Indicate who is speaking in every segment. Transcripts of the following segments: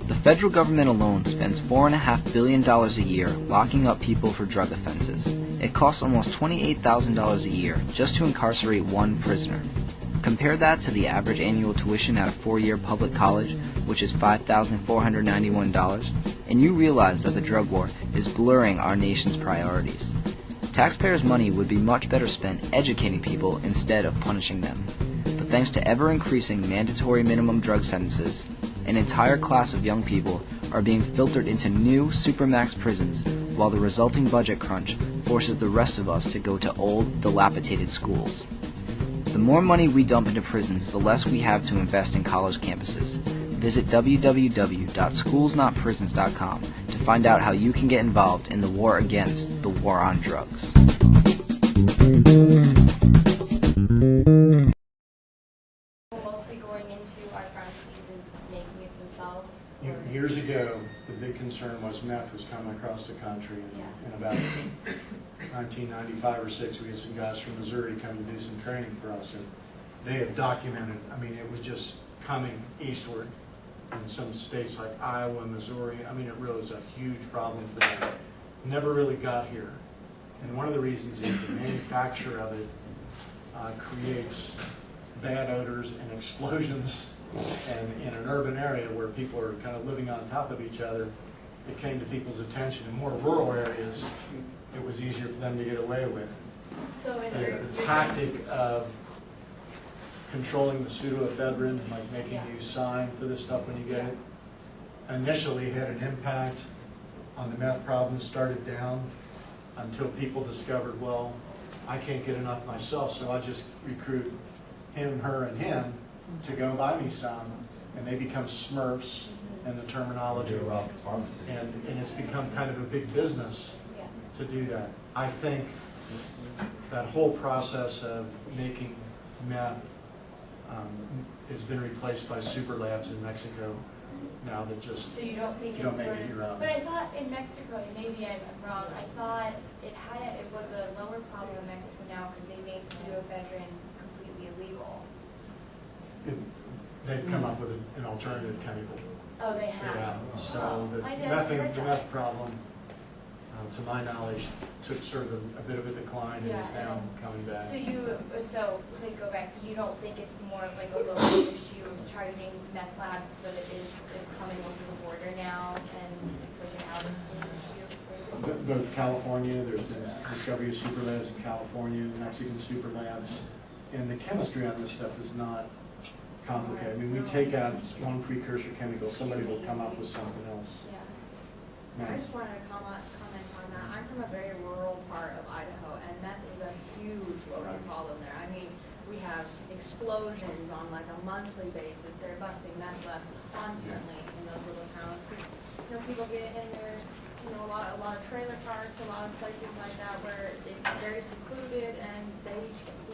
Speaker 1: The federal government alone spends $4.5 billion a year locking up people for drug offenses. It costs almost $28,000 a year just to incarcerate one prisoner. Compare that to the average annual tuition at a 4-year public college, which is $5,491, and you realize that the drug war is blurring our nation's priorities. Taxpayers' money would be much better spent educating people instead of punishing them. But thanks to ever-increasing mandatory minimum drug sentences, an entire class of young people are being filtered into new supermax prisons, while the resulting budget crunch forces the rest of us to go to old, dilapidated schools. The more money we dump into prisons, the less we have to invest in college campuses. Visit www.schoolsnotprisons.com to find out how you can get involved in the war against the war on drugs.
Speaker 2: Mostly going into our pharmacies and making it themselves?
Speaker 3: Years ago, the big concern was meth was coming across the country. In about 1995 or 6, we had some guys from Missouri come to do some training for us, and they had documented, I mean, it was just coming eastward in some states like Iowa, Missouri. I mean, it really was a huge problem for them. Never really got here. And one of the reasons is the manufacture of it creates bad odors and explosions. And in an urban area where people are kind of living on top of each other, it came to people's attention. In more rural areas, it was easier for them to get away with.
Speaker 2: So
Speaker 3: The tactic of controlling the pseudoephedrine, like making you sign for this stuff when you get it, initially had an impact on the meth problem, started down until people discovered, well, I can't get enough myself, so I just recruit him, her, and him to go buy me some, and they become Smurfs in the terminology. And it's become kind of a big business to do that. I think that whole process of making meth has been replaced by super labs in Mexico now that just
Speaker 2: so you don't think
Speaker 3: you don't make it your own.
Speaker 2: But I thought in Mexico, and maybe I'm wrong, I thought it was a lower problem in Mexico now because they made pseudoephedrine completely illegal.
Speaker 3: They've come up with an alternative chemical.
Speaker 2: Oh, they have?
Speaker 3: Yeah, so the meth problem, to my knowledge, took sort of a bit of a decline and is now coming back.
Speaker 2: So to go back, you don't think it's more of like a local issue of targeting meth labs, but it's coming over the border now and it's like an out-of-state issue? Sort of?
Speaker 3: Both California, there's been discovery of super labs in California, Mexican super labs, and the chemistry on this stuff is not complicated. I mean, we take out one precursor chemical, somebody will come up with something else.
Speaker 4: I just wanted to comment on that. I'm from a very rural part of Idaho, and meth is a huge local problem there. I mean, we have explosions on like a monthly basis. They're busting meth labs constantly in those little towns. You know, people get in there, you know, a lot of trailer parks, a lot of places like that where it's very secluded and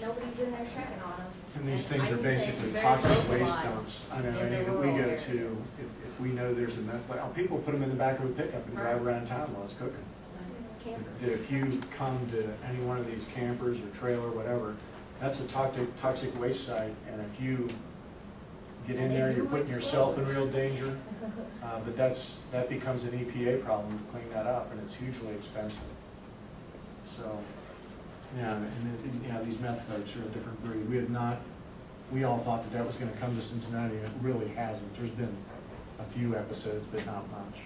Speaker 4: nobody's in there checking on them.
Speaker 3: And these things are basically toxic waste dumps. I know any that we go to, if we know there's a meth lab, people put them in the back of a pickup and drive around town while it's cooking. That if you come to any one of these campers or trailer, whatever, that's a toxic waste site, and if you get in there, you're putting yourself in real danger. But that becomes an EPA problem to clean that up, and it's hugely expensive. So, yeah, and these meth folks are a different breed. We all thought that was going to come to Cincinnati, and it really hasn't. There's been a few episodes, but not much.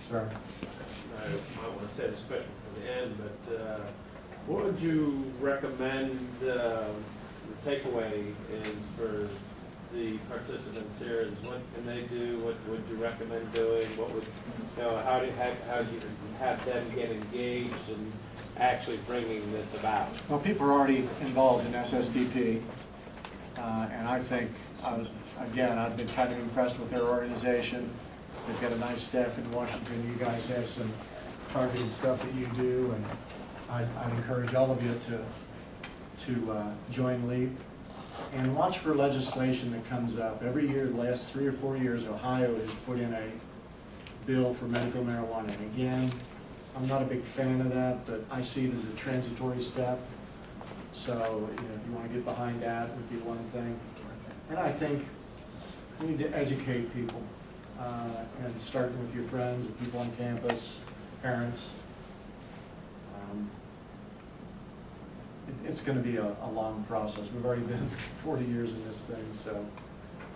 Speaker 3: Sir?
Speaker 5: I might want to say this question for the end, but what would you recommend the takeaway is for the participants here? Is what can they do? What would you recommend doing? What would how do you have them get engaged in actually bringing this about?
Speaker 3: Well, people are already involved in SSDP, and I think again I've been kind of impressed with their organization. They've got a nice staff in Washington. You guys have some targeted stuff that you do, and I'd encourage all of you to join LEAP and watch for legislation that comes up. Every year, the last 3 or 4 years, Ohio has put in a bill for medical marijuana. And again, I'm not a big fan of that, but I see it as a transitory step. So, you know, if you want to get behind that, would be one thing. And I think we need to educate people, and starting with your friends, the people on campus, parents. It's going to be a long process. We've already been 40 years in this thing, so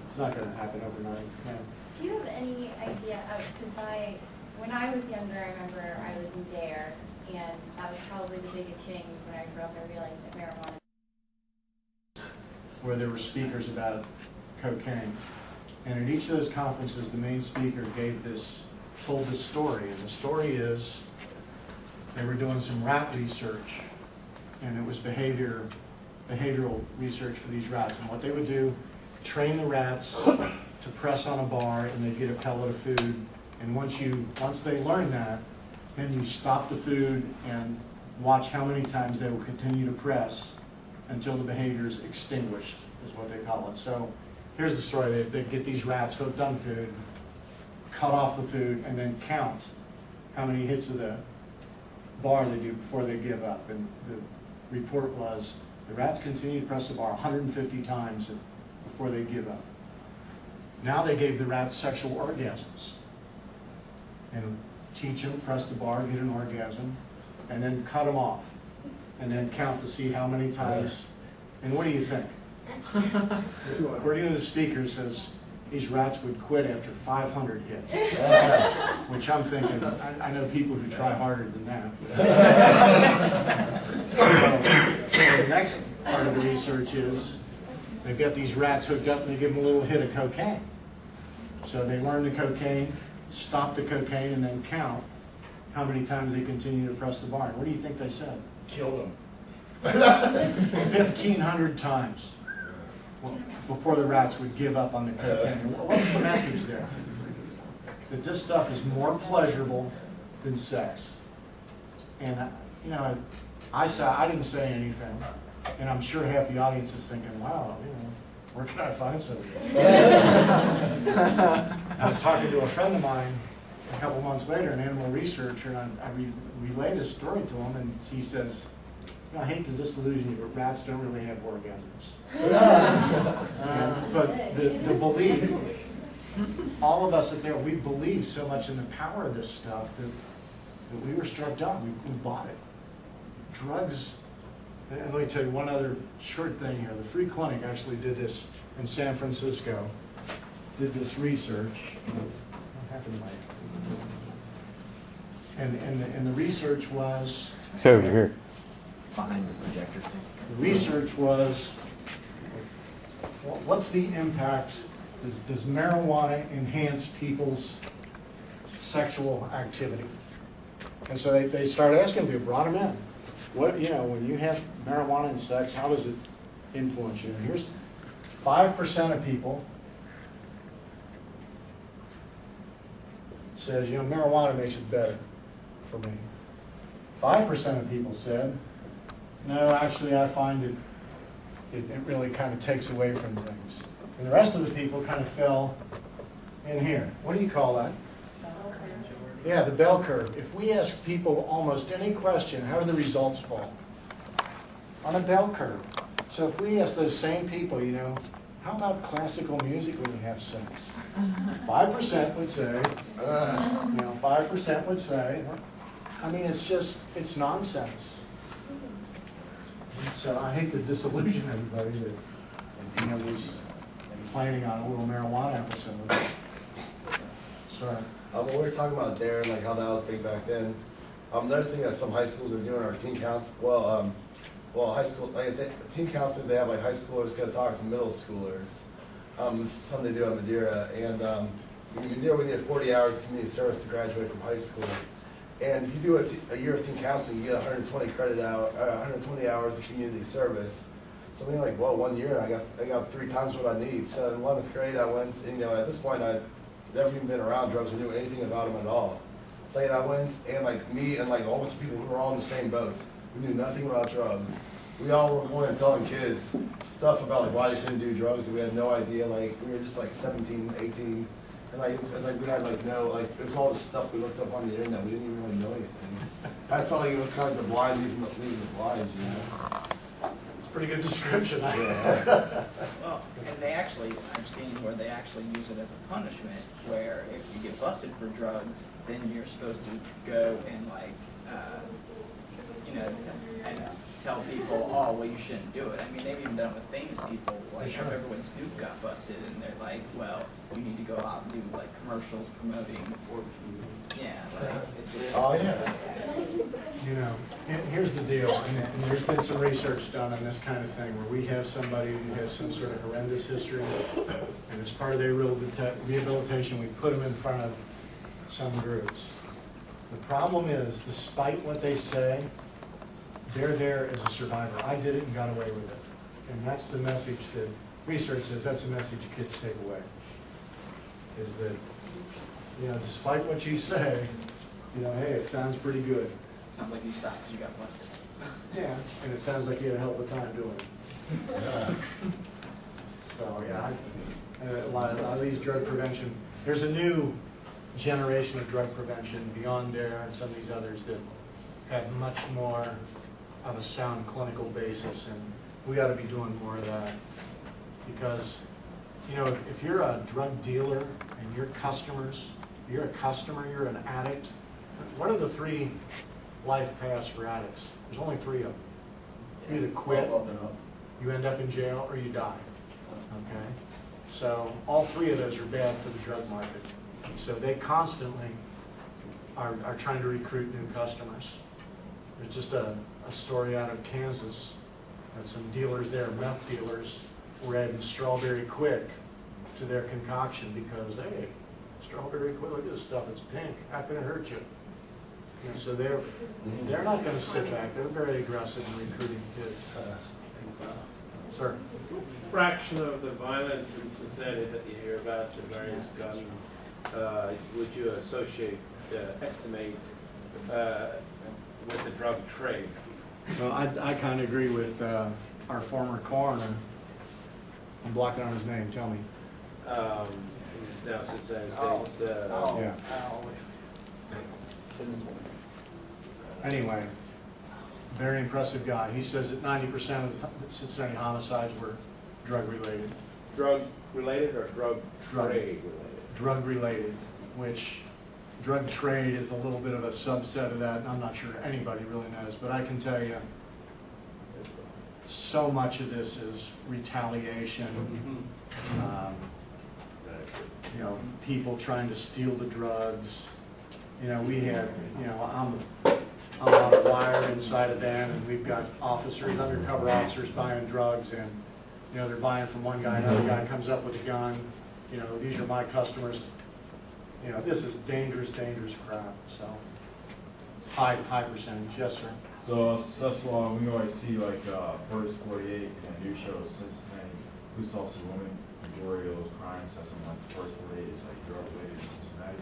Speaker 3: it's not going to happen overnight. Yeah.
Speaker 2: Do you have any idea of, because when I was younger, I remember I was in DARE, and that was probably the biggest thing was when I grew up, I realized that marijuana.
Speaker 3: Where there were speakers about cocaine. And at each of those conferences, the main speaker told this story. And the story is they were doing some rat research, and it was behavioral research for these rats. And what they would do, train the rats to press on a bar, and they'd get a pellet of food. And once they learn that, then you stop the food and watch how many times they will continue to press until the behavior is extinguished, is what they call it. So here's the story. They get these rats hooked on food, cut off the food, and then count how many hits of the bar they do before they give up. And the report was the rats continue to press the bar 150 times before they give up. Now they gave the rats sexual orgasms. And teach them, press the bar, get an orgasm, and then cut them off. And then count to see how many times. And what do you think? According to the speaker, says these rats would quit after 500 hits. Which I'm thinking, I know people who try harder than that. So the next part of the research is they've got these rats hooked up and they give them a little hit of cocaine. So they learn the cocaine, stop the cocaine, and then count how many times they continue to press the bar. What do you think they said?
Speaker 6: Killed them.
Speaker 3: 1,500 times before the rats would give up on the cocaine. What's the message there? That this stuff is more pleasurable than sex. And you know, I didn't say anything, and I'm sure half the audience is thinking, "Wow, you know, where can I find some of this?" I was talking to a friend of mine a couple months later, an animal researcher, and I relayed this story to him, and he says, I hate to disillusion you, but rats don't really have orgasms. But the belief, all of us out there, we believe so much in the power of this stuff that we were struck dumb. We bought it. Drugs, and let me tell you one other short thing here. The Free Clinic actually did this in San Francisco, did this research. What happened to my... And the research was...
Speaker 7: It's over here.
Speaker 1: Behind the projector thing.
Speaker 3: The research was, what's the impact, does marijuana enhance people's sexual activity? And so they started asking people, brought them in. What, you know, when you have marijuana and sex, how does it influence you? And here's 5% of people says, you know, marijuana makes it better for me. 5% of people said, no, actually I find it really kind of takes away from things. And the rest of the people kind of fell in here. What do you call that? Yeah, the bell curve. If we ask people almost any question, how do the results fall? On a bell curve. So if we ask those same people, you know, how about classical music when you have sex? 5% would say, 5% would say, I mean, it's nonsense. So I hate to disillusion anybody that, you know, was planning on a little marijuana episode. Sorry.
Speaker 6: When we were talking about DARE and like how that was big back then, another thing that some high schools are doing are teen counts. High school, like teen counseling, they have like high schoolers go talk to middle schoolers. This is something they do at Madeira, and in Madeira we need 40 hours of community service to graduate from high school. And if you do a year of teen counseling, you get 120 hours of community service. Something like, well, 1 year, I got 3 times what I need. So in 11th grade, I went, and, you know, at this point, I'd never even been around drugs or knew anything about them at all. So I went, and like me and like a whole bunch of people who were all in the same boats, we knew nothing about drugs. We all were going and telling kids stuff about like why they shouldn't do drugs, and we had no idea. Like we were just like 17, 18. And like, it was like we had like no, like it was all this stuff we looked up on the internet. We didn't even really know anything. That's why like, it was kind of like the blind leading the blind, you know.
Speaker 3: Pretty good description.
Speaker 7: Well, and they actually, I've seen where they actually use it as a punishment, where if you get busted for drugs, then you're supposed to go and like, you know, and tell people, oh, well, you shouldn't do it. I mean, they've even done it with famous people. Like, I remember when Snoop got busted, and they're like, well, you need to go out and do like commercials promoting, or yeah, like it's just.
Speaker 6: Oh, yeah.
Speaker 3: You know, here's the deal, and there's been some research done on this kind of thing, where we have somebody who has some sort of horrendous history, and as part of their rehabilitation, we put them in front of some groups. The problem is, despite what they say, they're there as a survivor. I did it and got away with it. And that's the message that research says, that's the message kids take away. Is that, you know, despite what you say, you know, hey, it sounds pretty good.
Speaker 7: Sounds like you stopped because you got busted.
Speaker 3: Yeah, and it sounds like you had a hell of a time doing it. So, yeah, a lot of these drug prevention, there's a new generation of drug prevention beyond DARE and some of these others that have much more of a sound clinical basis, and we ought to be doing more of that. Because, you know, if you're a drug dealer and your customers, you're a customer, you're an addict, what are the 3 life paths for addicts? There's only 3 of them. You either quit, you end up in jail, or you die. Okay? So all 3 of those are bad for the drug market. So they constantly are trying to recruit new customers. There's just a story out of Kansas that some dealers there, meth dealers, were adding strawberry quick to their concoction because, hey, strawberry quick, look at this stuff, it's pink, how can it hurt you? And so they're not going to sit back. They're very aggressive in recruiting kids. Sir?
Speaker 5: Fraction of the violence in Cincinnati that you hear about, the various gun, would you estimate with the drug trade?
Speaker 3: Well, I kind of agree with our former coroner. I'm blocking on his name. Tell me.
Speaker 5: Who's now Cincinnati State.
Speaker 3: Yeah. Anyway, very impressive guy. He says that 90% of the Cincinnati homicides were drug-related.
Speaker 5: Drug-related or drug trade-related?
Speaker 3: Drug-related, which drug trade is a little bit of a subset of that, and I'm not sure anybody really knows, but I can tell you so much of this is retaliation, you know, people trying to steal the drugs. You know, we had, you know, I'm on a wire inside a van, and we've got officers, undercover officers buying drugs, and, you know, they're buying from one guy, another guy comes up with a gun, you know, these are my customers. You know, this is dangerous, dangerous crap, so high percentage. Yes, sir.
Speaker 8: So that's why we always see like First 48 and news shows Cincinnati police officer women. Majority of those crimes, that's something like the First 48 is like drug related in Cincinnati.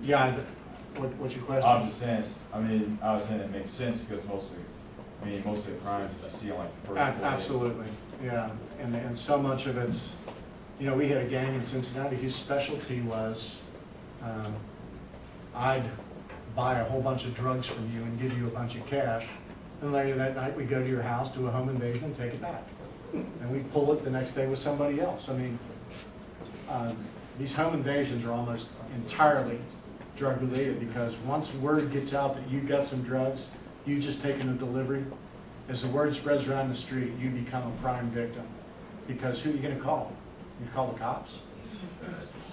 Speaker 3: Yeah. What's your question?
Speaker 8: I'm just saying. I mean, I was saying it makes sense because most of the crimes that you see on like the First 48.
Speaker 3: Absolutely. Yeah, and so much of it's, you know, we had a gang in Cincinnati whose specialty was, I'd buy a whole bunch of drugs from you and give you a bunch of cash, and later that night we'd go to your house, do a home invasion, and take it back. And we'd pull it the next day with somebody else. I mean, these home invasions are almost entirely drug related because once word gets out that you got some drugs, you just taken a delivery, as the word spreads around the street, you become a prime victim. Because who are you going to call? You call the cops?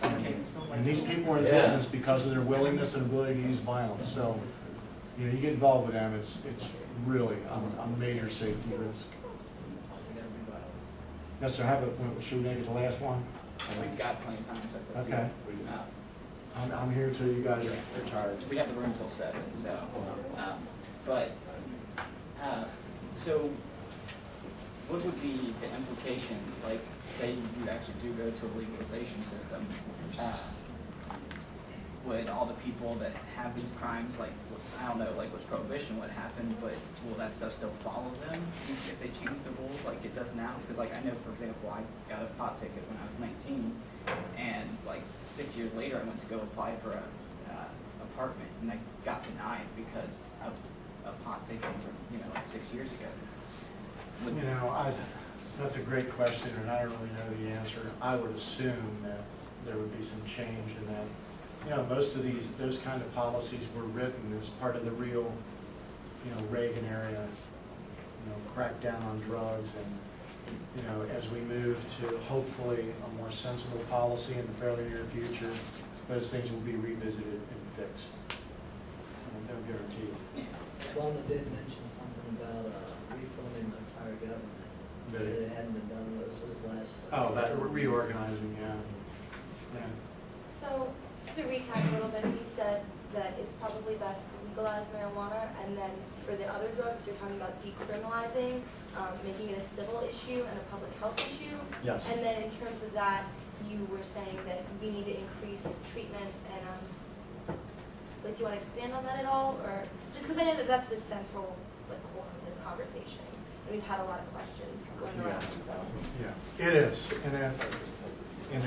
Speaker 3: And these people are in business because of their willingness and ability to use violence. So, you know, you get involved with them, it's really a major safety risk. Yes, sir. Should we make it the last one?
Speaker 7: We've got plenty of time, so it's up to
Speaker 3: Okay.
Speaker 7: you.
Speaker 3: I'm here till you guys are charged.
Speaker 7: We have the room till 7, so, so what would be the implications, like, say you actually do go to a legalization system, would all the people that have these crimes, like, I don't know, like with Prohibition what happened, but will that stuff still follow them if they change the rules like it does now? Because, like, I know, for example, I got a pot ticket when I was 19, and, like, 6 years later I went to go apply for a apartment, and I got denied because of a pot taken from, like 6 years ago? Would-
Speaker 3: That's a great question, and I don't really know the answer. I would assume that there would be some change in that. Most of those kind of policies were written as part of the real, Reagan area, crackdown on drugs, and, as we move to hopefully a more sensible policy in the fairly near future, those things will be revisited and fixed. No guarantee.
Speaker 9: Obama did mention something about reforming the entire government. He said it hadn't been done, what was his last?
Speaker 3: Oh, that reorganizing, yeah.
Speaker 2: So, just to recap a little bit, you said that it's probably best to legalize marijuana, and then for the other drugs, you're talking about decriminalizing, making it a civil issue and a public health issue.
Speaker 3: Yes.
Speaker 2: And then in terms of that, you were saying that we need to increase treatment and, do you want to expand on that at all? Or, just because I know that that's the central core of this conversation. And we've had a lot of questions going around, so.
Speaker 3: Yeah, it is, and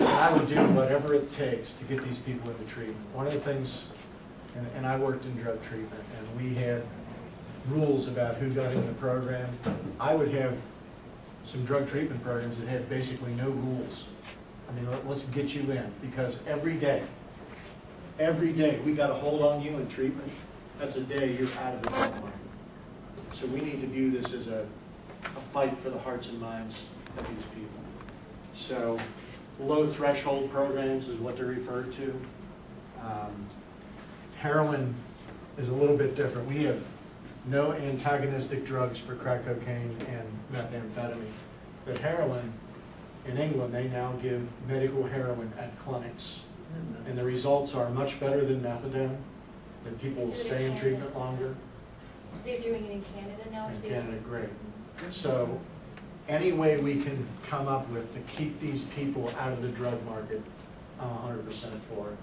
Speaker 3: I would do whatever it takes to get these people into treatment. One of the things, and I worked in drug treatment, and we had rules about who got into the program. I would have some drug treatment programs that had basically no rules. Let's get you in, because every day we got a hold on you in treatment, that's a day you're out of the drug market. So we need to view this as a fight for the hearts and minds of these people. So low threshold programs is what they're referred to. Heroin is a little bit different. We have no antagonistic drugs for crack cocaine and methamphetamine. But heroin, in England, they now give medical heroin at clinics. And the results are much better than methadone, and people will stay in treatment longer.
Speaker 2: They're doing it in Canada now,
Speaker 3: In
Speaker 2: too?
Speaker 3: Canada, great. So any way we can come up with to keep these people out of the drug market, I'm 100% for it.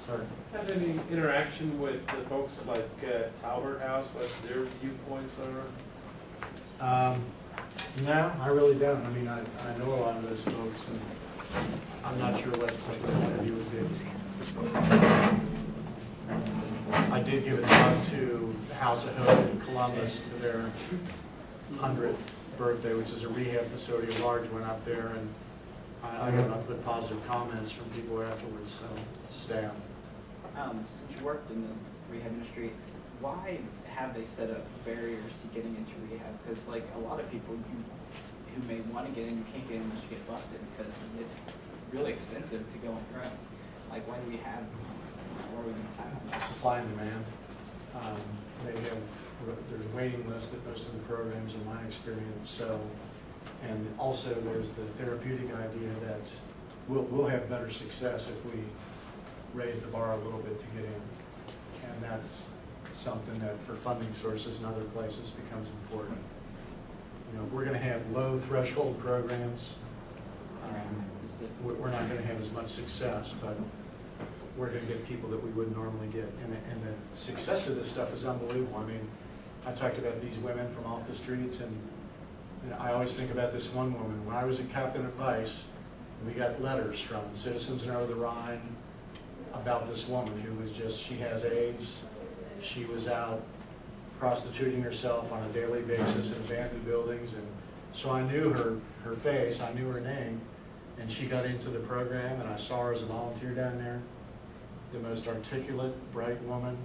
Speaker 3: Sorry.
Speaker 5: Have any interaction with the folks like Talbert House, what their viewpoints are?
Speaker 3: No, I really don't. I know a lot of those folks, and I'm not sure what the point of view would be. I did give a talk to the House of Hope in Columbus to their 100th birthday, which is a rehab facility. A large one up there, and I got nothing but positive comments from people afterwards, so staff.
Speaker 7: Since you worked in the rehab industry, why have they set up barriers to getting into rehab? Because like a lot of people who may want to get in, you can't get in unless you get busted because it's really expensive to go on your own. Like why do we have these? What are we going to have?
Speaker 3: Supply and demand. There's a waiting list at most of the programs in my experience. So, and also there's the therapeutic idea that we'll have better success if we raise the bar a little bit to get in. And that's something that for funding sources and other places becomes important. If we're going to have low threshold programs, we're not going to have as much success, but we're going to get people that we wouldn't normally get. And the success of this stuff is unbelievable. I talked about these women from off the streets, and I always think about this one woman. When I was at Captain Advice, we got letters from citizens in Over the Rhine about this woman who was she has AIDS. She was out prostituting herself on a daily basis in abandoned buildings, and so I knew her face, I knew her name, and she got into the program, and I saw her as a volunteer down there. The most articulate, bright woman,